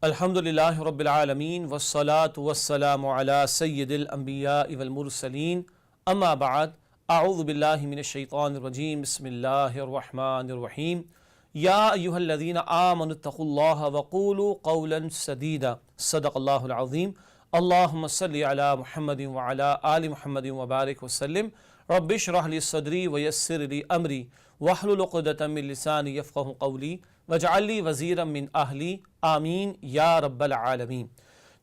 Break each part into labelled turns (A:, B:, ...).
A: الحمدللہ رب العالمین والصلاة والسلام علی سید الانبیاء والمرسلین اما بعد اعوذ باللہ من الشیطان الرجیم بسم اللہ الرحمن الرحیم یا ایہا الذین آمنوا اتقوا اللہ وقولوا قولا سدیدا صدق اللہ العظیم اللہم صلی علی محمد وعلی آل محمد وبارک وسلم رب اشرح لی صدری ویسر لی امری واحلل عقدۃ من لسانی یفقہوا قولی واجعل لی وزیرا من اہلی آمین یا رب العالمین۔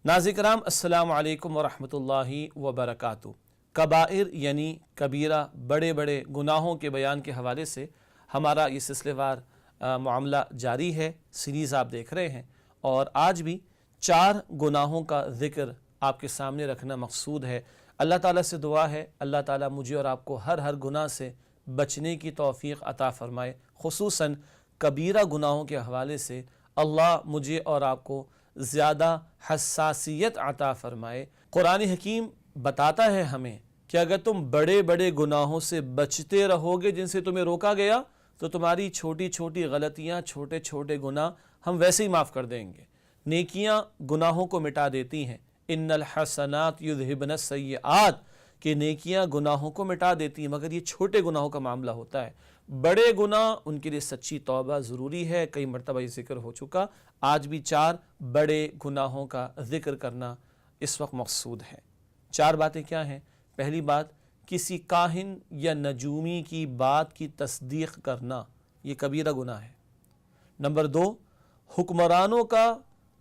A: ناظرین کرام السلام علیکم ورحمۃ اللہ وبرکاتہ۔ کبائر یعنی کبیرہ بڑے بڑے گناہوں کے بیان کے حوالے سے ہمارا یہ سلسلے وار معاملہ جاری ہے، سیریز آپ دیکھ رہے ہیں، اور آج بھی 4 گناہوں کا ذکر آپ کے سامنے رکھنا مقصود ہے۔ اللہ تعالیٰ سے دعا ہے اللہ تعالیٰ مجھے اور آپ کو ہر گناہ سے بچنے کی توفیق عطا فرمائے، خصوصاً کبیرہ گناہوں کے حوالے سے اللہ مجھے اور آپ کو زیادہ حساسیت عطا فرمائے۔ قرآن حکیم بتاتا ہے ہمیں کہ اگر تم بڑے بڑے گناہوں سے بچتے رہو گے جن سے تمہیں روکا گیا تو تمہاری چھوٹی چھوٹی غلطیاں، چھوٹے چھوٹے گناہ ہم ویسے ہی معاف کر دیں گے۔ نیکیاں گناہوں کو مٹا دیتی ہیں، ان الحسنات یذہبن السیئات، کہ نیکیاں گناہوں کو مٹا دیتی ہیں، مگر یہ چھوٹے گناہوں کا معاملہ ہوتا ہے۔ بڑے گناہ ان کے لیے سچی توبہ ضروری ہے، کئی مرتبہ یہ ذکر ہو چکا۔ آج بھی 4 بڑے گناہوں کا ذکر کرنا اس وقت مقصود ہے۔ 4 باتیں کیا ہیں؟ پہلی بات، کسی کاہن یا نجومی کی بات کی تصدیق کرنا، یہ کبیرہ گناہ ہے۔ نمبر 2، حکمرانوں کا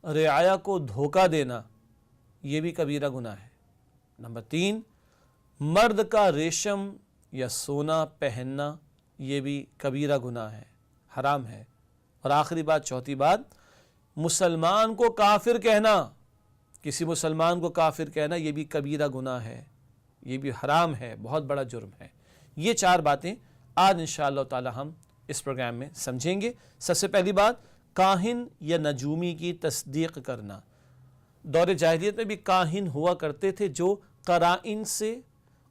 A: رعایا کو دھوکہ دینا، یہ بھی کبیرہ گناہ ہے۔ نمبر 3، مرد کا ریشم یا سونا پہننا، یہ بھی کبیرہ گناہ ہے، حرام ہے۔ اور آخری بات، چوتھی بات، مسلمان کو کافر کہنا، کسی مسلمان کو کافر کہنا یہ بھی کبیرہ گناہ ہے، یہ بھی حرام ہے، بہت بڑا جرم ہے۔ یہ 4 باتیں آج انشاءاللہ تعالی ہم اس پروگرام میں سمجھیں گے۔ سب سے پہلی بات، کاہن یا نجومی کی تصدیق کرنا۔ دور جاہلیت میں بھی کاہن ہوا کرتے تھے جو قرائن سے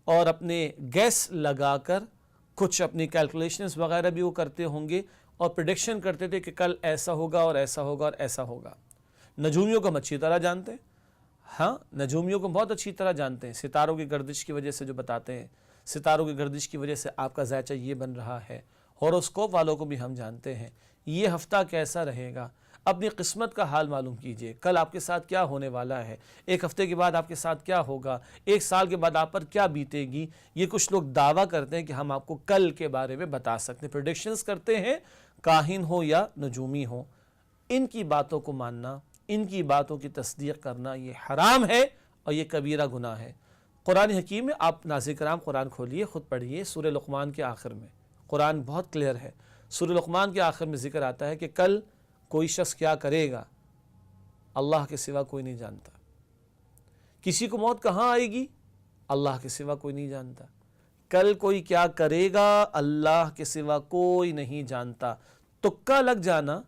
A: اور اپنے گیس لگا کر کچھ اپنی کیلکولیشنز وغیرہ بھی وہ کرتے ہوں گے اور پریڈکشن کرتے تھے کہ کل ایسا ہوگا اور ایسا ہوگا اور ایسا ہوگا۔ نجومیوں کو ہم اچھی طرح جانتے ہیں، ہاں نجومیوں کو بہت اچھی طرح جانتے ہیں، ستاروں کی گردش کی وجہ سے جو بتاتے ہیں، ستاروں کی گردش کی وجہ سے آپ کا ذائچہ یہ بن رہا ہے۔ ہوروسکوپ والوں کو بھی ہم جانتے ہیں، یہ ہفتہ کیسا رہے گا، اپنی قسمت کا حال معلوم کیجئے، کل آپ کے ساتھ کیا ہونے والا ہے، 1 ہفتے کے بعد آپ کے ساتھ کیا ہوگا، 1 سال کے بعد آپ پر کیا بیتے گی۔ یہ کچھ لوگ دعویٰ کرتے ہیں کہ ہم آپ کو کل کے بارے میں بتا سکتے ہیں، پریڈکشنز کرتے ہیں، کاہن ہو یا نجومی ہو۔ ان کی باتوں کو ماننا، ان کی باتوں کی تصدیق کرنا یہ حرام ہے اور یہ کبیرہ گناہ ہے۔ قرآن حکیم میں آپ ناظرین کرام قرآن کھولیے، خود پڑھیے، سورہ لقمان کے آخر میں قرآن بہت کلیئر ہے۔ سورہ لقمان کے آخر میں ذکر آتا ہے کہ کل کوئی شخص کیا کرے گا اللہ کے سوا کوئی نہیں جانتا۔ کسی کو موت کہاں آئے گی اللہ کے سوا کوئی نہیں جانتا۔ کل کوئی کیا کرے گا اللہ کے سوا کوئی نہیں جانتا۔ تکا لگ جانا،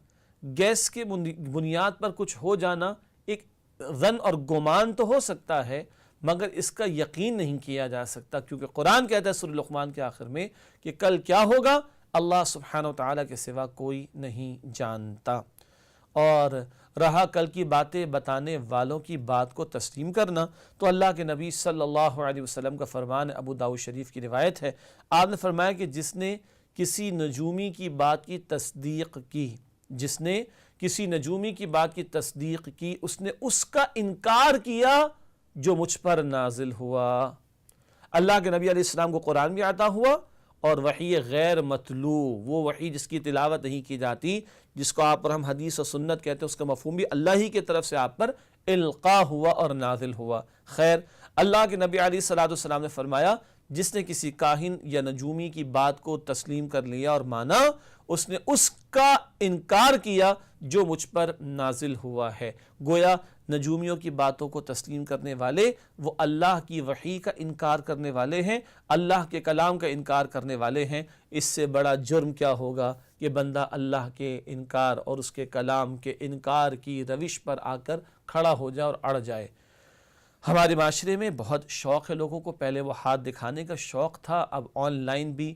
A: گیس کے بنیاد پر کچھ ہو جانا ایک ظن اور گمان تو ہو سکتا ہے، مگر اس کا یقین نہیں کیا جا سکتا، کیونکہ قرآن کہتا ہے سورہ لقمان کے آخر میں کہ کل کیا ہوگا اللہ سبحانہ و تعالیٰ کے سوا کوئی نہیں جانتا۔ اور رہا کل کی باتیں بتانے والوں کی بات کو تسلیم کرنا، تو اللہ کے نبی صلی اللہ علیہ وسلم کا فرمان، ابو داؤد شریف کی روایت ہے، آپ نے فرمایا کہ جس نے کسی نجومی کی بات کی تصدیق کی، جس نے کسی نجومی کی بات کی تصدیق کی، اس نے اس کا انکار کیا جو مجھ پر نازل ہوا۔ اللہ کے نبی علیہ السلام کو قرآن بھی عطا ہوا اور وحی غیر متلو، وہ وحی جس کی تلاوت نہیں کی جاتی، جس کو آپ پر ہم حدیث و سنت کہتے ہیں، اس کا مفہوم بھی اللہ ہی کی طرف سے آپ پر القا ہوا اور نازل ہوا۔ خیر، اللہ کے نبی علیہ السلام نے فرمایا جس نے کسی کاہن یا نجومی کی بات کو تسلیم کر لیا اور مانا، اس نے اس کا انکار کیا جو مجھ پر نازل ہوا ہے۔ گویا نجومیوں کی باتوں کو تسلیم کرنے والے وہ اللہ کی وحی کا انکار کرنے والے ہیں، اللہ کے کلام کا انکار کرنے والے ہیں۔ اس سے بڑا جرم کیا ہوگا کہ بندہ اللہ کے انکار اور اس کے کلام کے انکار کی روش پر آ کر کھڑا ہو جائے اور اڑ جائے۔ ہمارے معاشرے میں بہت شوق ہے لوگوں کو، پہلے وہ ہاتھ دکھانے کا شوق تھا، اب آن لائن بھی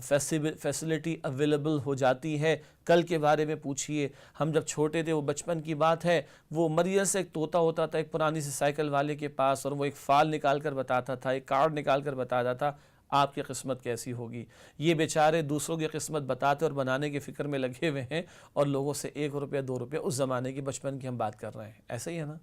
A: فیسلٹی اویلیبل ہو جاتی ہے. کل کے بارے میں پوچھئے، ہم جب چھوٹے تھے، وہ بچپن کی بات ہے، وہ مرین سے ایک طوطا ہوتا تھا ایک پرانی سی سائیکل والے کے پاس، اور وہ ایک فال نکال کر بتاتا تھا، ایک کارڈ نکال کر بتاتا تھا آپ کی قسمت کیسی ہوگی. یہ بیچارے دوسروں کی قسمت بتاتے اور بنانے کی فکر میں لگے ہوئے ہیں، اور لوگوں سے 1 روپیہ 2 روپیہ اس زمانے کی بچپن کی ہم بات کر رہے ہیں. ایسا ہی ہے نا.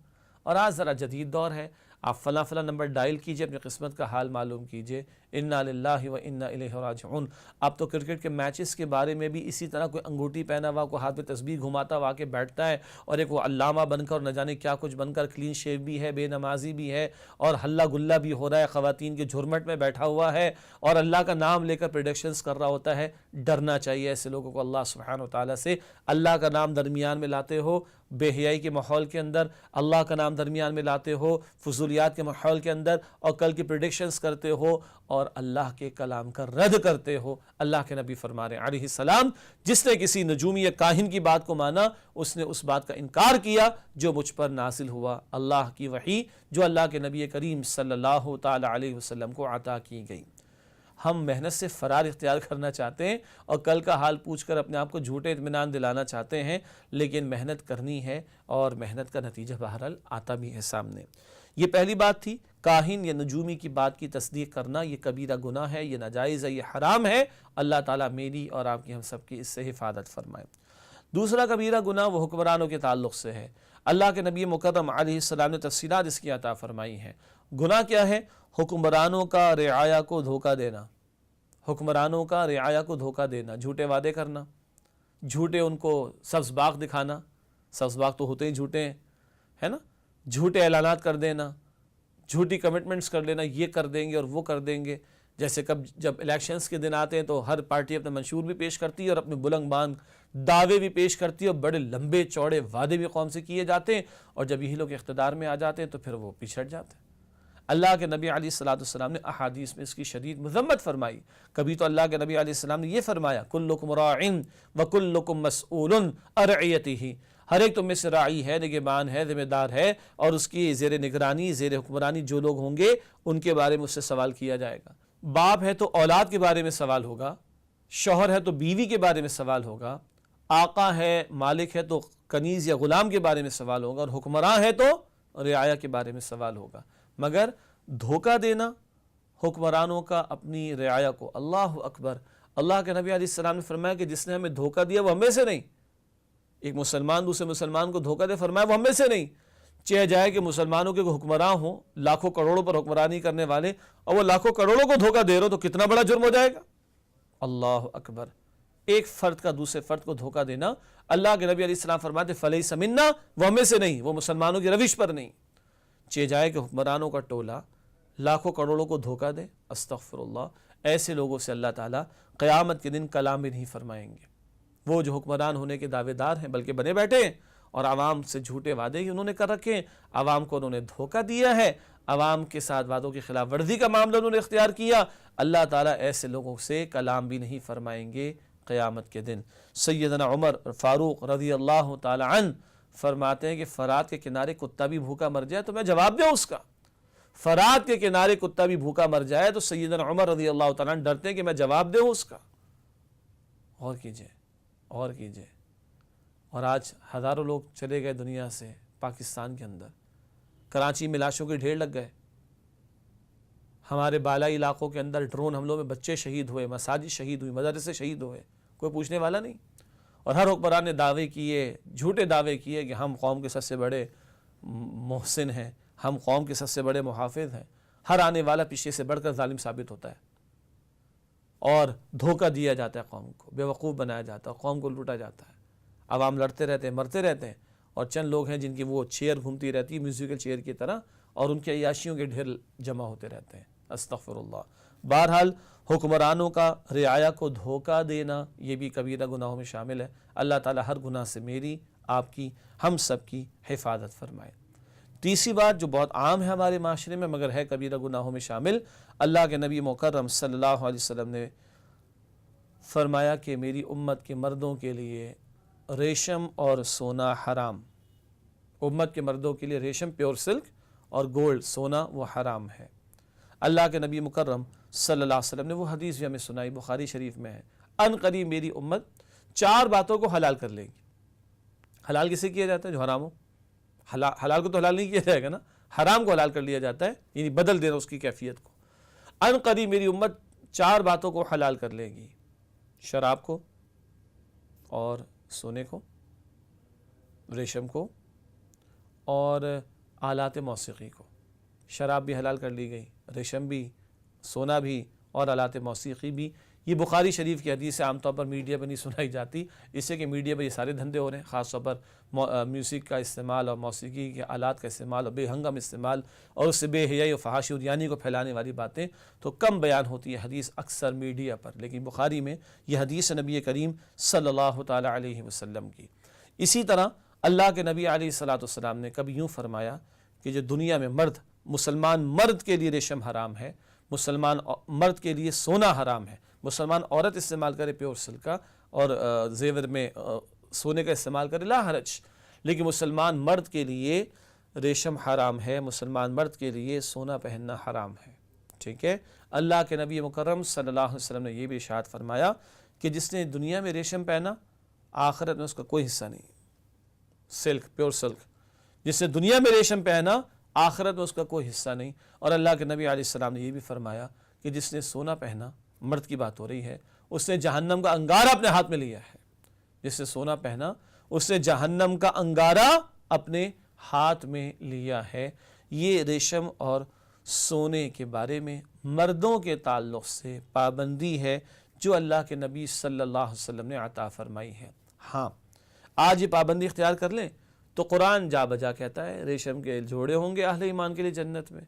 A: اور آج ذرا جدید دور ہے، آپ فلاں فلاں نمبر ڈائل کیجئے، اپنی قسمت کا حال معلوم کیجئے. انا للہ و انا الیہ راجعون. اب تو کرکٹ کے میچز کے بارے میں بھی اسی طرح کوئی انگوٹھی پہنا ہوا، کوئی ہاتھ میں تسبیح گھماتا ہوا کے بیٹھتا ہے، اور ایک وہ علامہ بن کر اور نہ جانے کیا کچھ بن کر، کلین شیو بھی ہے، بے نمازی بھی ہے، اور ہلہ گلہ بھی ہو رہا ہے، خواتین کے جھرمٹ میں بیٹھا ہوا ہے، اور اللہ کا نام لے کر پریڈکشنز کر رہا ہوتا ہے. ڈرنا چاہیے ایسے لوگوں کو اللہ سبحانہ وتعالی سے. اللہ کا نام درمیان میں لاتے ہو بے حیائی کے ماحول کے اندر، اللہ کا نام درمیان میں لاتے ہو فضولیات کے ماحول کے اندر، اور کل کی پریڈکشنز کرتے ہو، اور اللہ کے کلام کا رد کرتے ہو. اللہ کے نبی فرما رہے ہیں علیہ السلام، جس نے کسی نجومی یا کاہن کی بات کو مانا، اس نے اس بات کا انکار کیا جو مجھ پر نازل ہوا، اللہ کی وحی جو اللہ کے نبی کریم صلی اللہ تعالی علیہ وسلم کو عطا کی گئی. ہم محنت سے فرار اختیار کرنا چاہتے ہیں، اور کل کا حال پوچھ کر اپنے آپ کو جھوٹے اطمینان دلانا چاہتے ہیں، لیکن محنت کرنی ہے، اور محنت کا نتیجہ بہرحال آتا بھی ہے سامنے. یہ پہلی بات تھی. کاہن یا نجومی کی بات کی تصدیق کرنا یہ کبیرہ گناہ ہے، یہ ناجائز ہے، یہ حرام ہے. اللہ تعالیٰ میری اور آپ کی ہم سب کی اس سے حفاظت فرمائے. دوسرا کبیرہ گناہ وہ حکمرانوں کے تعلق سے ہے. اللہ کے نبی مکرم علیہ السلام نے تفصیلات اس کی عطا فرمائی ہیں. گناہ کیا ہے؟ حکمرانوں کا رعایا کو دھوکہ دینا. حکمرانوں کا رعایا کو دھوکہ دینا، جھوٹے وعدے کرنا، جھوٹے ان کو سبز باغ دکھانا، سبز باغ تو ہوتے ہی جھوٹے ہیں، ہے نا. جھوٹے اعلانات کر دینا، جھوٹی کمٹمنٹس کر لینا، یہ کر دیں گے اور وہ کر دیں گے. جیسے جب الیکشنز کے دن آتے ہیں تو ہر پارٹی اپنا منشور بھی پیش کرتی ہے، اور اپنے بلند بان دعوے بھی پیش کرتی ہے، اور بڑے لمبے چوڑے وعدے بھی قوم سے کیے جاتے ہیں، اور جب یہی لوگ اقتدار میں آ جاتے ہیں تو پھر وہ پیچھے ہٹ جاتے ہیں. اللہ کے نبی علیہ السلام نے احادیث میں اس کی شدید مذمت فرمائی. کبھی تو اللہ کے نبی علیہ السلام نے یہ فرمایا کلکم راعٍ وکلکم مسئول عن رعیتہ، ہر ایک تم میں سے راعی ہے، نگہبان ہے، ذمہ دار ہے، اور اس کی زیر نگرانی، زیر حکمرانی جو لوگ ہوں گے ان کے بارے میں اس سے سوال کیا جائے گا. باپ ہے تو اولاد کے بارے میں سوال ہوگا، شوہر ہے تو بیوی کے بارے میں سوال ہوگا، آقا ہے، مالک ہے تو کنیز یا غلام کے بارے میں سوال ہوگا، اور حکمراں ہے تو رعایا کے بارے میں سوال ہوگا. مگر دھوکہ دینا حکمرانوں کا اپنی رعایا کو، اللہ اکبر. اللہ کے نبی علیہ السلام نے فرمایا کہ جس نے ہمیں دھوکہ دیا وہ ہم میں سے نہیں. ایک مسلمان دوسرے مسلمان کو دھوکہ دے، فرمایا وہ ہم میں سے نہیں. چاہے جائے کہ مسلمانوں کے حکمراں ہوں لاکھوں کروڑوں پر حکمرانی کرنے والے، اور وہ لاکھوں کروڑوں کو دھوکہ دے رہے ہو تو کتنا بڑا جرم ہو جائے گا. اللہ اکبر. ایک فرد کا دوسرے فرد کو دھوکہ دینا، اللہ کے نبی علیہ السلام فرماتے فلیس منا، وہ ہم میں سے نہیں، وہ مسلمانوں کی روش پر نہیں. چاہے جائے کہ حکمرانوں کا ٹولہ لاکھوں کروڑوں کو دھوکہ دے، استغفر اللہ. ایسے لوگوں سے اللہ تعالیٰ قیامت کے دن کلام بھی نہیں فرمائیں گے. وہ جو حکمران ہونے کے دعوے دار ہیں بلکہ بنے بیٹھے ہیں، اور عوام سے جھوٹے وعدے ہی انہوں نے کر رکھے ہیں، عوام کو انہوں نے دھوکہ دیا ہے، عوام کے ساتھ وعدوں کی خلاف ورزی کا معاملہ انہوں نے اختیار کیا. اللہ تعالیٰ ایسے لوگوں سے کلام بھی نہیں فرمائیں گے قیامت کے دن. سیدنا عمر فاروق رضی اللہ تعالی عنہ فرماتے ہیں کہ فرات کے کنارے کتا بھی بھوکا مر جائے تو میں جواب دوں اس کا. فرات کے کنارے کتا بھی بھوکا مر جائے تو سیدنا عمر رضی اللہ تعالیٰ عنہ ڈرتے ہیں کہ میں جواب دوں اس کا. اور کیجئے، اور کیجئے. اور آج ہزاروں لوگ چلے گئے دنیا سے پاکستان کے اندر. کراچی میں لاشوں کے ڈھیر لگ گئے. ہمارے بالائی علاقوں کے اندر ڈرون حملوں میں بچے شہید ہوئے، مساجد شہید ہوئی، مدرسے شہید ہوئے، کوئی پوچھنے والا نہیں. اور ہر حکمران نے دعوے کیے، جھوٹے دعوے کیے کہ ہم قوم کے سب سے بڑے محسن ہیں، ہم قوم کے سب سے بڑے محافظ ہیں. ہر آنے والا پیچھے سے بڑھ کر ظالم ثابت ہوتا ہے، اور دھوکہ دیا جاتا ہے، قوم کو بیوقوف بنایا جاتا ہے، قوم کو لوٹا جاتا ہے. عوام لڑتے رہتے ہیں، مرتے رہتے ہیں، اور چند لوگ ہیں جن کی وہ چیئر گھومتی رہتی ہے میوزیکل چیئر کی طرح، اور ان کے عیاشیوں کے ڈھیر جمع ہوتے رہتے ہیں. استغفر اللہ. بہرحال حکمرانوں کا رعایا کو دھوکہ دینا یہ بھی کبیرہ گناہوں میں شامل ہے. اللہ تعالی ہر گناہ سے میری، آپ کی، ہم سب کی حفاظت فرمائے. تیسری بات جو بہت عام ہے ہمارے معاشرے میں مگر ہے کبیرہ گناہوں میں شامل، اللہ کے نبی مکرم صلی اللہ علیہ وسلم نے فرمایا کہ میری امت کے مردوں کے لیے ریشم اور سونا حرام. امت کے مردوں کے لیے ریشم پیور سلک اور گولڈ سونا وہ حرام ہے. اللہ کے نبی مکرم صلی اللہ علیہ وسلم نے وہ حدیث بھی ہمیں سنائی، بخاری شریف میں ہے، ان قریب میری امت 4 باتوں کو حلال کر لے گی۔ حلال کسے کیا جاتا ہے؟ جو حرام ہو۔ حلال کو تو حلال نہیں کیا جائے گا نا، حرام کو حلال کر لیا جاتا ہے، یعنی بدل دینا اس کی کیفیت کو۔ ان قریب میری امت 4 باتوں کو حلال کر لے گی، شراب کو، اور سونے کو، ریشم کو، اور آلات موسیقی کو۔ شراب بھی حلال کر لی گئی، ریشم بھی، سونا بھی، اور آلات موسیقی بھی۔ یہ بخاری شریف کی حدیث ہے، عام طور پر میڈیا پہ نہیں سنائی جاتی، اس سے کہ میڈیا پہ یہ سارے دھندے ہو رہے ہیں، خاص طور پر میوزک کا استعمال اور موسیقی کے آلات کا استعمال اور بے ہنگم استعمال، اور اس سے بے حیائی و فحاشی اور یعنی کو پھیلانے والی باتیں تو کم بیان ہوتی ہے حدیث اکثر میڈیا پر، لیکن بخاری میں یہ حدیث ہے نبی کریم صلی اللہ تعالی علیہ وسلم کی۔ اسی طرح اللہ کے نبی علیہ السلام نے کبھی یوں فرمایا کہ جو دنیا میں مسلمان مرد کے لیے ریشم حرام ہے، مسلمان مرد کے لیے سونا حرام ہے، مسلمان عورت استعمال کرے پیور سلک کا اور زیور میں سونے کا استعمال کرے لا حرج، لیکن مسلمان مرد کے لیے ریشم حرام ہے، مسلمان مرد کے لیے سونا پہننا حرام ہے، ٹھیک ہے۔ اللہ کے نبی مکرم صلی اللہ علیہ وسلم نے یہ بھی ارشاد فرمایا کہ جس نے دنیا میں ریشم پہنا آخرت میں اس کا کوئی حصہ نہیں، سلک، پیور سلک، جس نے دنیا میں ریشم پہنا آخرت میں اس کا کوئی حصہ نہیں۔ اور اللہ کے نبی علیہ السلام نے یہ بھی فرمایا کہ جس نے سونا پہنا، مرد کی بات ہو رہی ہے، اس نے جہنم کا انگارہ اپنے ہاتھ میں لیا ہے۔ جس نے سونا پہنا اس نے جہنم کا انگارہ اپنے ہاتھ میں لیا ہے۔ یہ ریشم اور سونے کے بارے میں مردوں کے تعلق سے پابندی ہے جو اللہ کے نبی صلی اللہ علیہ وسلم نے عطا فرمائی ہے۔ ہاں، آج یہ پابندی اختیار کر لیں تو قرآن جا بجا کہتا ہے ریشم کے جوڑے ہوں گے اہل ایمان کے لیے جنت میں،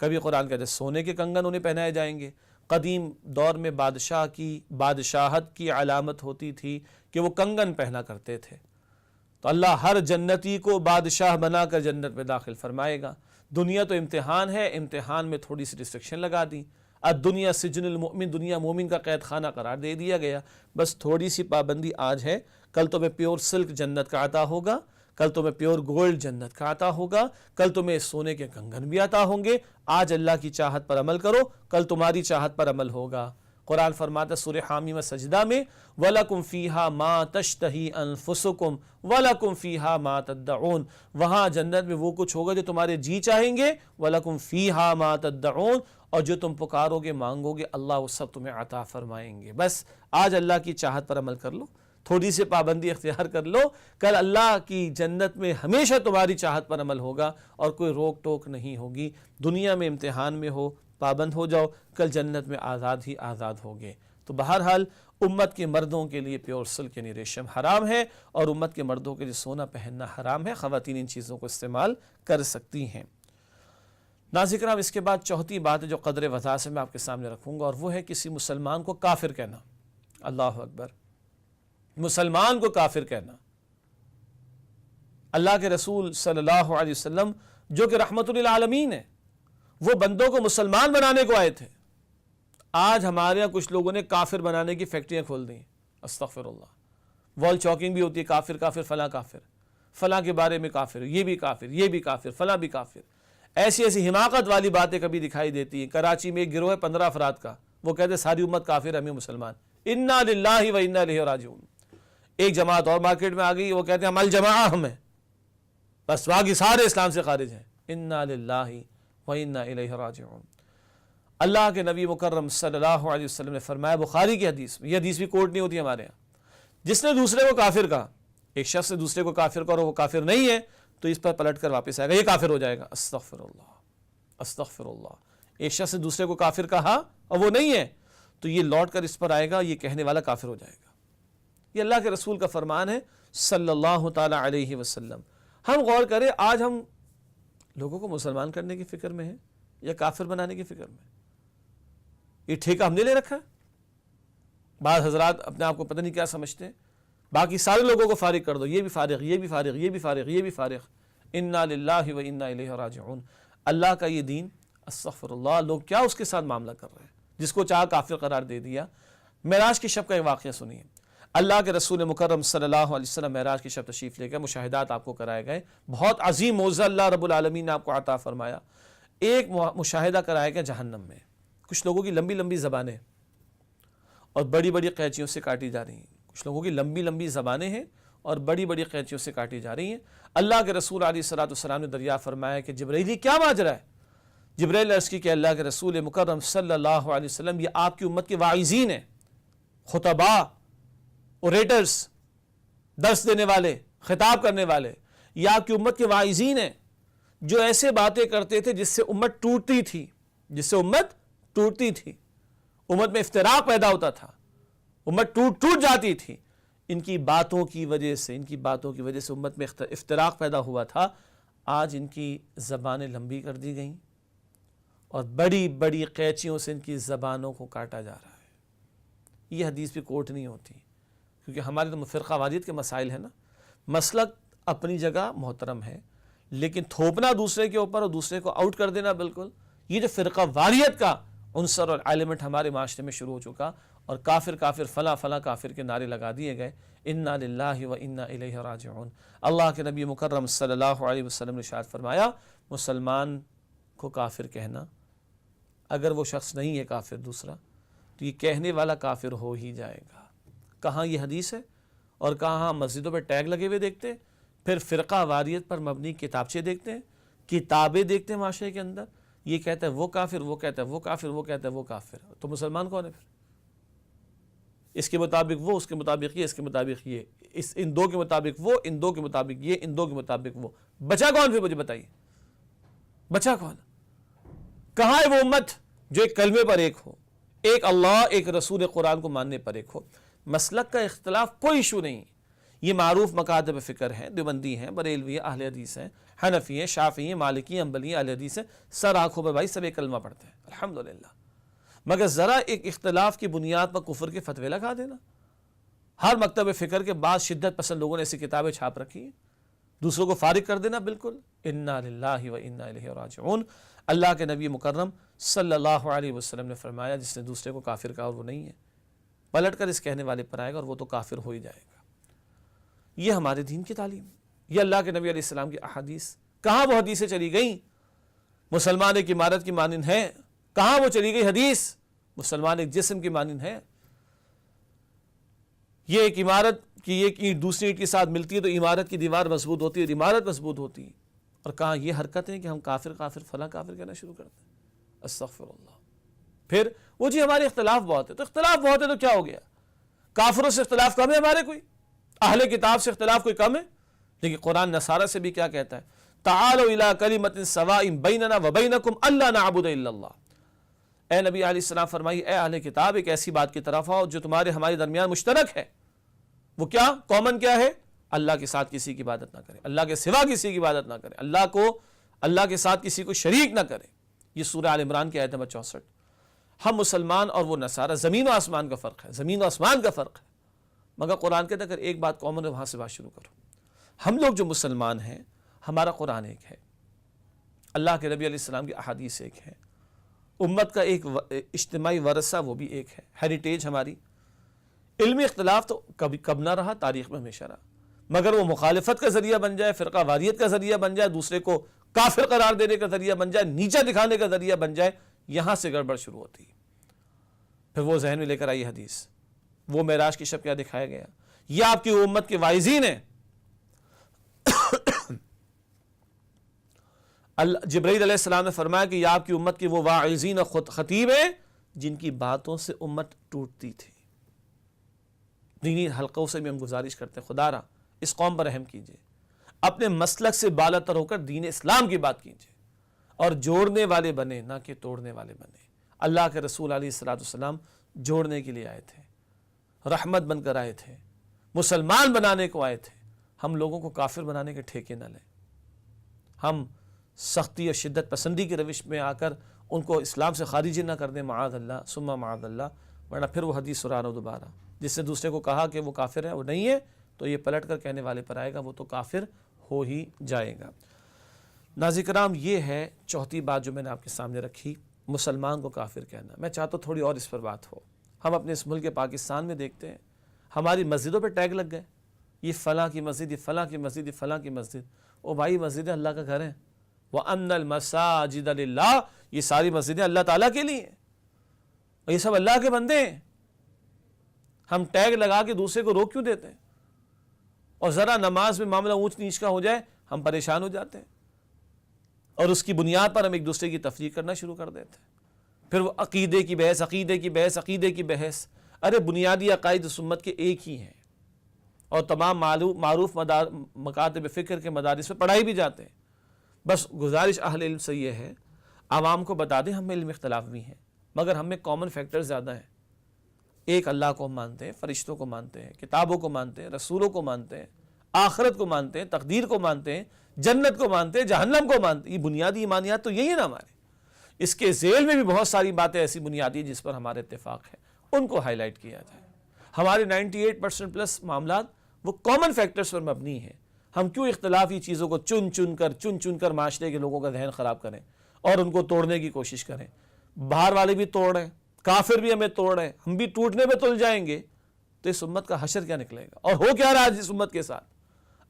A: کبھی قرآن کہتا ہے سونے کے کنگن انہیں پہنائے جائیں گے۔ قدیم دور میں بادشاہت کی علامت ہوتی تھی کہ وہ کنگن پہنا کرتے تھے، تو اللہ ہر جنتی کو بادشاہ بنا کر جنت میں داخل فرمائے گا۔ دنیا تو امتحان ہے، امتحان میں تھوڑی سی ریسٹرکشن لگا دی، الدنیا سجن المؤمن، دنیا مومن کا قید خانہ قرار دے دیا گیا، بس تھوڑی سی پابندی آج ہے، کل تمہیں پیور سلک جنت کا عطا ہوگا، کل تمہیں پیور گولڈ جنت کا عطا ہوگا، کل تمہیں سونے کے کنگن بھی عطا ہوں گے۔ آج اللہ کی چاہت پر عمل کرو، کل تمہاری چاہت پر عمل ہوگا۔ قرآن فرماتا ہے سورہ حامیم سجدہ میں وَلَكُمْ فِيهَا مَا تَشْتَهِي أَنفُسُكُمْ وَلَكُمْ فِيهَا مَا تَدَّعُونَ، وہاں جنت میں وہ کچھ ہوگا جو تمہارے جی چاہیں گے، وَلَكُمْ فِيهَا مَا تَدَّعُونَ، اور جو تم پکارو گے مانگو گے اللہ وہ سب تمہیں عطا فرمائیں گے۔ بس آج اللہ کی چاہت پر عمل کر لو، تھوڑی سی پابندی اختیار کر لو، کل اللہ کی جنت میں ہمیشہ تمہاری چاہت پر عمل ہوگا اور کوئی روک ٹوک نہیں ہوگی۔ دنیا میں امتحان میں ہو، پابند ہو جاؤ، کل جنت میں آزاد ہی آزاد ہوگے۔ تو بہرحال امت کے مردوں کے لیے پیور سلک یعنی ریشم حرام ہے، اور امت کے مردوں کے لیے سونا پہننا حرام ہے، خواتین ان چیزوں کو استعمال کر سکتی ہیں۔ ناظرین کرام، اس کے بعد چوتھی بات جو قدر وضاح سے میں آپ کے سامنے رکھوں گا، اور وہ ہے کسی مسلمان کو کافر کہنا۔ اللہ اکبر، مسلمان کو کافر کہنا۔ اللہ کے رسول صلی اللہ علیہ وسلم جو کہ رحمت للعالمین ہے، وہ بندوں کو مسلمان بنانے کو آئے تھے۔ آج ہمارے یہاں کچھ لوگوں نے کافر بنانے کی فیکٹریاں کھول دی، استغفر اللہ، وال چاکنگ بھی ہوتی ہے، کافر کافر فلاں کافر، فلاں کے بارے میں کافر، یہ بھی کافر، یہ بھی کافر، فلاں بھی کافر، ایسی ایسی حماقت والی باتیں کبھی دکھائی دیتی ہیں۔ کراچی میں ایک گروہ ہے 15 افراد کا، وہ کہتے ہیں ساری امت کافر، ہم مسلمان، انا للہ و انا الیہ راجعون۔ ایک جماعت اور مارکیٹ میں آ گئی، وہ کہتے ہیں ہم الجماعہ ہم ہیں، بس باقی سارے اسلام سے خارج ہیں، انا للہ و انا الیہ راجعون۔ اللہ کے نبی مکرم صلی اللہ علیہ وسلم نے فرمایا بخاری کی حدیث میں، یہ حدیث بھی کوٹ نہیں ہوتی ہمارے یہاں، جس نے دوسرے کو کافر کہا، ایک شخص نے دوسرے کو کافر کہا اور وہ کافر نہیں ہے تو اس پر پلٹ کر واپس آئے گا، یہ کافر ہو جائے گا، استغفر اللہ استغفر اللہ۔ ایک شخص نے دوسرے کو کافر کہا اور وہ نہیں ہے تو یہ لوٹ کر اس پر آئے گا، یہ کہنے والا کافر ہو جائے گا۔ یہ اللہ کے رسول کا فرمان ہے صلی اللہ تعالی علیہ وسلم۔ ہم غور کریں، آج ہم لوگوں کو مسلمان کرنے کی فکر میں ہیں یا کافر بنانے کی فکر میں؟ یہ ٹھیکہ ہم نے لے رکھا ہے۔ بعض حضرات اپنے آپ کو پتہ نہیں کیا سمجھتے ہیں، باقی سارے لوگوں کو فارغ کر دو، یہ بھی فارغ، یہ بھی فارغ، یہ بھی فارغ، یہ بھی فارغ، انا للہ و انا الیہ راجعون۔ اللہ کا یہ دین، استغفر اللہ، لوگ کیا اس کے ساتھ معاملہ کر رہے ہیں، جس کو چاہا کافر قرار دے دیا۔ معراج کی شب کا ایک واقعہ سنیے۔ اللہ کے رسول مکرم صلی اللہ علیہ وسلم معراج کی شب تشریف لے گئے، مشاہدات آپ کو کرائے گئے، بہت عظیم معجزہ اللہ رب العالمین نے آپ کو عطا فرمایا۔ ایک مشاہدہ کرائے گا جہنم میں، کچھ لوگوں کی لمبی لمبی زبانیں اور بڑی بڑی قینچیوں سے کاٹی جا رہی ہیں، کچھ لوگوں کی لمبی لمبی زبانیں ہیں اور بڑی بڑی قینچیوں سے کاٹی جا رہی ہیں۔ اللہ کے رسول علیہ الصلوۃ والسلام نے دریافت فرمایا کہ جبرائیل کیا ماجرا ہے؟ جبرائیل عرض کی کہ اللہ کے رسول مکرم صلی اللہ علیہ وسلم، یہ آپ کی امت کے واعظین ہیں، خطباء، اوریٹرز، درس دینے والے، خطاب کرنے والے، یہ آپ کی امت کے واعظین ہیں جو ایسے باتیں کرتے تھے جس سے امت ٹوٹتی تھی، امت میں افتراق پیدا ہوتا تھا، امت ٹوٹ جاتی تھی۔ ان کی باتوں کی وجہ سے امت میں افتراق پیدا ہوا تھا۔ آج ان کی زبانیں لمبی کر دی گئیں اور بڑی بڑی قینچیوں سے ان کی زبانوں کو کاٹا جا رہا ہے۔ یہ حدیث بھی کوٹ نہیں ہوتی، کیونکہ ہمارے تو فرقہ واریت کے مسائل ہیں نا۔ مسلک اپنی جگہ محترم ہے، لیکن تھوپنا دوسرے کے اوپر اور دوسرے کو آؤٹ کر دینا، بالکل یہ جو فرقہ واریت کا عنصر اور ایلیمنٹ ہمارے معاشرے میں شروع ہو چکا، اور کافر کافر فلاں فلاں کافر کے نعرے لگا دیے گئے۔ انا للہ و انا الیہ راجعون۔ اللہ کے نبی مکرم صلی اللہ علیہ وسلم نے ارشاد فرمایا، مسلمان کو کافر کہنا، اگر وہ شخص نہیں ہے کافر دوسرا، تو یہ کہنے والا کافر ہو ہی جائے گا۔ کہاں یہ حدیث ہے اور کہاں مسجدوں پہ ٹیگ لگے ہوئے دیکھتے ہیں، پھر فرقہ واریت پر مبنی کتابچے دیکھتے ہیں، کتابیں دیکھتے ہیں معاشرے کے اندر، یہ کہتا ہے وہ کافر، وہ کہتا ہے وہ کافر، وہ کہتا ہے وہ کافر، تو مسلمان کون ہے پھر؟ اس کے مطابق وہ، اس کے مطابق یہ، اس کے مطابق یہ، ان دو کے مطابق وہ، ان دو کے مطابق یہ، ان دو کے مطابق وہ، بچا کون پھر؟ مجھے بتائیے بچا کون؟ کہاں ہے وہ امت جو ایک کلمے پر ایک ہو، ایک اللہ، ایک رسول قرآن کو ماننے پر ایک ہو؟ مسلک کا اختلاف کوئی ایشو نہیں، یہ معروف مکاتب فکر ہیں، دیوبندی ہیں، بریلوی ہیں، اہل حدیث ہیں، حنفی ہیں، شافعی ہیں، مالکی ہیں، حنبلی ہیں، اہل حدیث ہیں، سر آنکھوں پر بھائی سب ایک کلمہ پڑھتے ہیں الحمدللہ۔ مگر ذرا ایک اختلاف کی بنیاد پر کفر کے فتوے لگا دینا۔ ہر مکتب فکر کے بعد شدت پسند لوگوں نے ایسی کتابیں چھاپ رکھی ہیں، دوسروں کو فارغ کر دینا، بالکل انا للہ و انا الیہ راجعون۔ اللہ کے نبی مکرم صلی اللہ علیہ وسلم نے فرمایا، جس نے دوسرے کو کافر کہا اور وہ نہیں ہے، پلٹ کر اس کہنے والے پر آئے گا اور وہ تو کافر ہو ہی جائے گا۔ یہ ہمارے دین کی تعلیم، یہ اللہ کے نبی علیہ السلام کی احادیث۔ کہاں وہ حدیثیں چلی گئیں؟ مسلمان ایک عمارت کی مانند ہے، کہاں وہ چلی گئی حدیث؟ مسلمان ایک جسم کی مانند ہے۔ یہ ایک عمارت کی ایک اینٹ دوسری اینٹ کے ساتھ ملتی ہے تو عمارت کی دیوار مضبوط ہوتی ہے اور عمارت مضبوط ہوتی ہے، اور کہاں یہ حرکت ہے کہ ہم کافر کافر فلاں کافر کہنا شروع کرتے ہیں، استغفر اللہ۔ پھر وہ جی ہمارے اختلاف بہت ہے، تو اختلاف بہت ہے تو کیا ہو گیا؟ کافروں سے اختلاف کم ہے ہمارے کوئی؟ اہل کتاب سے اختلاف کوئی کم ہے؟ لیکن قرآن نصارہ سے بھی کیا کہتا ہے؟ تعالوا الی کلمۃ سواء بیننا وبینکم الا نعبد الا اللہ۔ اے نبی علیہ السلام فرمائیے، اے اہل کتاب، ایک ایسی بات کی طرف آؤ جو تمہارے ہمارے درمیان مشترک ہے۔ وہ کیا؟ کامن کیا ہے؟ اللہ کے ساتھ کسی کی عبادت نہ کرے، اللہ کے سوا کسی کی عبادت نہ کرے، اللہ کے ساتھ کسی کو شریک نہ کرے۔ یہ سورہ آل عمران کی آیت نمبر 64۔ ہم مسلمان اور وہ نصارہ، زمین و آسمان کا فرق ہے، زمین و آسمان کا فرق ہے، مگر قرآن کہتا ہے اگر ایک بات کامن ہے وہاں سے بات شروع کرو۔ ہم لوگ جو مسلمان ہیں، ہمارا قرآن ایک ہے، اللہ کے نبی علیہ السلام کی احادیث ایک ہے، امت کا ایک اجتماعی ورثہ وہ بھی ایک ہے، ہیریٹیج ہماری۔ علمی اختلاف تو کب نہ رہا، تاریخ میں ہمیشہ رہا، مگر وہ مخالفت کا ذریعہ بن جائے، فرقہ واریت کا ذریعہ بن جائے، دوسرے کو کافر قرار دینے کا ذریعہ بن جائے، نیچا دکھانے کا ذریعہ بن جائے، یہاں سے گڑبڑ شروع ہوتی ہے۔ پھر وہ ذہن میں لے کر آئی حدیث، وہ معراج کی شب کیا دکھایا گیا؟ یہ آپ کی امت کے واعظین ہیں۔ جبرائیل علیہ السلام نے فرمایا کہ یہ آپ کی امت کے وہ واعظین اور خطیب ہیں جن کی باتوں سے امت ٹوٹتی تھی۔ دینی حلقوں سے بھی ہم گزارش کرتے ہیں، خدا را اس قوم پر رحم کیجئے، اپنے مسلک سے بالا تر ہو کر دین اسلام کی بات کیجئے اور جوڑنے والے بنے، نہ کہ توڑنے والے بنے۔ اللہ کے رسول علیہ السلام جوڑنے کے لیے آئے تھے، رحمت بن کر آئے تھے، مسلمان بنانے کو آئے تھے۔ ہم لوگوں کو کافر بنانے کے ٹھیکے نہ لیں، ہم سختی اور شدت پسندی کی روش میں آ کر ان کو اسلام سے خارج نہ کر دیں، معاذ اللہ ثم معاذ اللہ، ورنہ پھر وہ حدیث سنانا دوبارہ، جس نے دوسرے کو کہا کہ وہ کافر ہے، وہ نہیں ہے، تو یہ پلٹ کر کہنے والے پر آئے گا وہ تو کافر ہو ہی جائے گا۔ ناظرین کرام، یہ ہے چوتھی بات جو میں نے آپ کے سامنے رکھی، مسلمان کو کافر کہنا۔ میں چاہتا ہوں تھوڑی اور اس پر بات ہو۔ ہم اپنے اس ملک پاکستان میں دیکھتے ہیں، ہماری مسجدوں پہ ٹیگ لگ گئے، یہ فلاں کی مسجد، یہ فلاں کی مسجد، یہ فلاں کی مسجد۔ او بھائی، مسجد اللہ کا گھر ہے، وَأَنَّ الْمَسَاجِدَ لِلَّهِ، یہ ساری مسجدیں اللہ تعالیٰ کے لیے ہیں، اور یہ سب اللہ کے بندے ہیں۔ ہم ٹیگ لگا کے دوسرے کو روک کیوں دیتے ہیں؟ اور ذرا نماز میں معاملہ اونچ نیچ کا ہو جائے ہم پریشان ہو جاتے ہیں، اور اس کی بنیاد پر ہم ایک دوسرے کی تفریق کرنا شروع کر دیتے ہیں۔ پھر وہ عقیدے کی بحث، عقیدے کی بحث، عقیدے کی بحث۔ ارے بنیادی عقائد اس امت کے ایک ہی ہیں، اور تمام معروف مکاتب فکر کے مدارس میں پڑھائی بھی جاتے ہیں۔ بس گزارش اہل علم سے یہ ہے، عوام کو بتا دیں ہم میں علم اختلاف بھی ہیں، مگر ہم میں کامن فیکٹر زیادہ ہیں۔ ایک اللہ کو ہم مانتے ہیں، فرشتوں کو مانتے ہیں، کتابوں کو مانتے ہیں، رسولوں کو مانتے ہیں، آخرت کو مانتے ہیں، تقدیر کو مانتے ہیں، جنت کو مانتے ہیں، جہنم کو مانتے ہیں۔ یہ بنیادی ایمانیات تو یہی ہے نا ہمارے۔ اس کے ذیل میں بھی بہت ساری باتیں ایسی بنیادی جس پر ہمارے اتفاق ہے، ان کو ہائی لائٹ کیا جائے۔ ہمارے 98% پلس معاملات وہ کامن فیکٹرز پر مبنی ہیں۔ ہم کیوں اختلافی چیزوں کو چن چن کر معاشرے کے لوگوں کا ذہن خراب کریں اور ان کو توڑنے کی کوشش کریں؟ باہر والے بھی توڑ رہے ہیں، کافر بھی ہمیں توڑ رہے ہیں، ہم بھی ٹوٹنے پہ تل جائیں گے تو اس امت کا حشر کیا نکلے گا؟ اور ہو کیا رہا آج اس امت کے ساتھ؟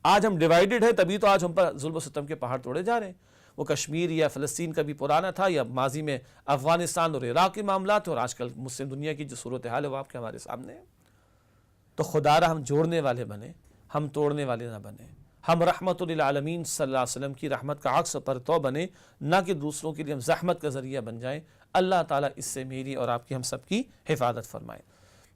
A: آج ہم ڈیوائیڈڈ ہیں، تبھی تو آج ہم پر ظلم و ستم کے پہاڑ توڑے جا رہے ہیں۔ وہ کشمیر یا فلسطین کا بھی پرانا تھا، یا ماضی میں افغانستان اور عراق کے معاملات، اور آج کل مسلم دنیا کی جو صورتحال ہے وہ آپ کے ہمارے سامنے ہے۔ تو خدا را ہم جوڑنے والے بنیں، ہم توڑنے والے نہ بنیں۔ ہم رحمت للعالمین صلی اللہ علیہ وسلم کی رحمت کا عکس پر تو بنیں، نہ کہ دوسروں کے لیے ہم زحمت کا ذریعہ بن جائیں۔ اللہ تعالیٰ اس سے میری اور آپ کی ہم سب کی حفاظت فرمائے۔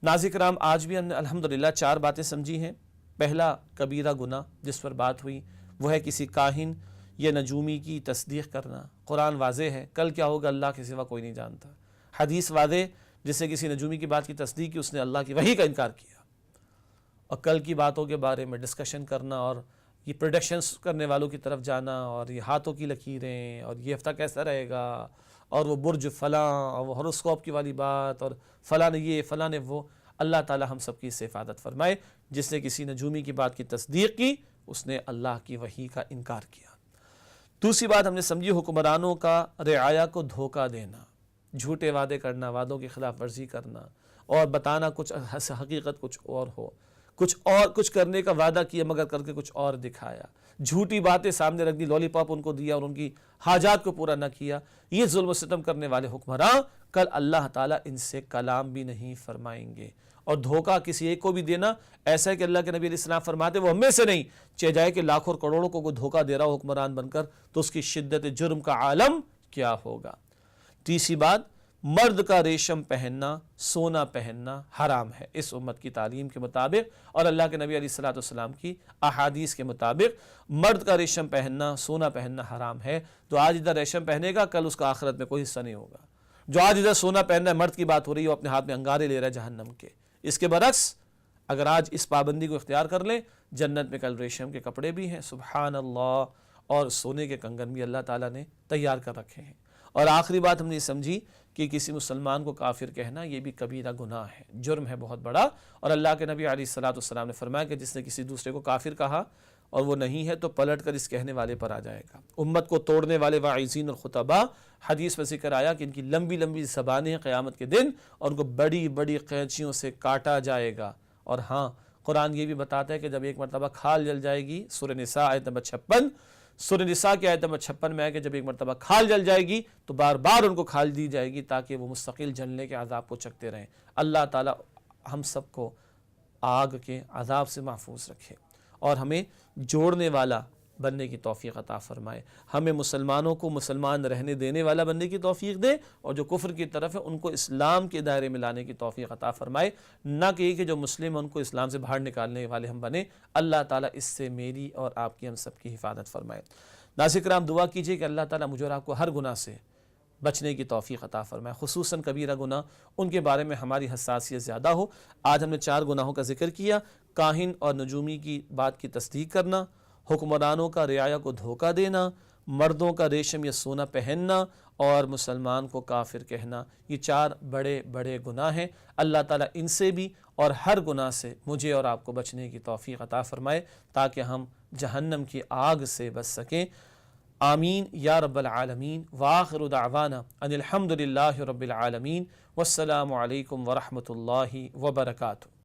A: ناظرین کرام، آج بھی ہم نے الحمدللہ 4 باتیں سمجھی ہیں۔ پہلا کبیرہ گناہ جس پر بات ہوئی وہ ہے کسی کاہن یا نجومی کی تصدیق کرنا۔ قرآن واضح ہے، کل کیا ہوگا اللہ کے سوا کوئی نہیں جانتا۔ حدیث واضح، جس سے کسی نجومی کی بات کی تصدیق کی اس نے اللہ کی وحی کا انکار کیا۔ اور کل کی باتوں کے بارے میں ڈسکشن کرنا، اور یہ پریڈکشنز کرنے والوں کی طرف جانا، اور یہ ہاتھوں کی لکیریں، اور یہ ہفتہ کیسا رہے گا، اور وہ برج فلاں، اور وہ ہاروسکوپ کی والی بات، اور فلاں نے یہ فلاں نے وہ۔ اللہ تعالی ہم سب کی اس سے حفاظت فرمائے۔ جس نے کسی نجومی کی بات کی تصدیق کی اس نے اللہ کی وحی کا انکار کیا۔ دوسری بات ہم نے سمجھی، حکمرانوں کا رعایا کو دھوکہ دینا، جھوٹے وعدے کرنا، وعدوں کی خلاف ورزی کرنا، اور بتانا کچھ حقیقت کچھ اور ہو، کچھ کرنے کا وعدہ کیا مگر کر کے کچھ اور دکھایا، جھوٹی باتیں سامنے رکھ دی، لولی پاپ ان کو دیا اور ان کی حاجات کو پورا نہ کیا۔ یہ ظلم و ستم کرنے والے حکمراں کل اللہ تعالیٰ ان سے کلام بھی نہیں فرمائیں گے۔ اور دھوکہ کسی ایک کو بھی دینا ایسا ہے کہ اللہ کے نبی علیہ السلام فرماتے وہ ہم میں سے نہیں، چاہے جائے کہ لاکھوں اور کروڑوں کو کوئی دھوکہ دے رہا ہو حکمران بن کر، تو اس کی شدت جرم کا عالم کیا ہوگا۔ تیسری بات، مرد کا ریشم پہننا، سونا پہننا حرام ہے اس امت کی تعلیم کے مطابق، اور اللہ کے نبی علیہ السلام کی احادیث کے مطابق مرد کا ریشم پہننا، سونا پہننا حرام ہے۔ تو آج ادھر ریشم پہنے گا، کل اس کا آخرت میں کوئی حصہ نہیں ہوگا۔ جو آج ادھر سونا پہننا ہے، مرد کی بات ہو رہی ہے، وہ اپنے ہاتھ میں انگارے لے رہا ہے جہنم کے۔ اس کے برعکس اگر آج اس پابندی کو اختیار کر لیں، جنت میں کل ریشم کے کپڑے بھی ہیں، سبحان اللہ، اور سونے کے کنگن بھی اللہ تعالیٰ نے تیار کر رکھے ہیں۔ اور آخری بات ہم نے سمجھی کہ کسی مسلمان کو کافر کہنا یہ بھی کبیرہ گناہ ہے، جرم ہے بہت بڑا، اور اللہ کے نبی علیہ السلام نے فرمایا کہ جس نے کسی دوسرے کو کافر کہا اور وہ نہیں ہے تو پلٹ کر اس کہنے والے پر آ جائے گا۔ امت کو توڑنے والے واعظین اور خطباء، حدیث میں ذکر آیا کہ ان کی لمبی لمبی زبانیں قیامت کے دن، اور ان کو بڑی بڑی قینچیوں سے کاٹا جائے گا۔ اور ہاں، قرآن یہ بھی بتاتا ہے کہ جب ایک مرتبہ کھال جل جائے گی، سورہ نساء آیت نمبر 56، سورہ نساء کی آیت نمبر 56 میں ہے کہ جب ایک مرتبہ کھال جل جائے گی تو بار بار ان کو کھال دی جائے گی تاکہ وہ مستقل جلنے کے عذاب کو چکتے رہیں۔ اللہ تعالیٰ ہم سب کو آگ کے عذاب سے محفوظ رکھے اور ہمیں جوڑنے والا بننے کی توفیق عطا فرمائے، ہمیں مسلمانوں کو مسلمان رہنے دینے والا بننے کی توفیق دے، اور جو کفر کی طرف ہے ان کو اسلام کے دائرے میں لانے کی توفیق عطا فرمائے، نہ کہ جو مسلم ان کو اسلام سے باہر نکالنے والے ہم بنے۔ اللہ تعالیٰ اس سے میری اور آپ کی ہم سب کی حفاظت فرمائے۔ ناظرین کرام، دعا کیجئے کہ اللہ تعالیٰ مجھے اور آپ کو ہر گناہ سے بچنے کی توفیق عطا فرمائے، خصوصاً کبیرہ گناہ، ان کے بارے میں ہماری حساسیت زیادہ ہو۔ آج ہم نے 4 گناہوں کا ذکر کیا، کاہن اور نجومی کی بات کی تصدیق کرنا، حکمرانوں کا رعایا کو دھوکہ دینا، مردوں کا ریشم یا سونا پہننا، اور مسلمان کو کافر کہنا۔ یہ 4 بڑے بڑے گناہ ہیں۔ اللہ تعالیٰ ان سے بھی اور ہر گناہ سے مجھے اور آپ کو بچنے کی توفیق عطا فرمائے تاکہ ہم جہنم کی آگ سے بچ سکیں۔ آمین یا رب العالمین۔ وآخر دعوانا ان الحمد للہ رب العالمین، والسلام علیکم ورحمۃ اللہ وبرکاتہ۔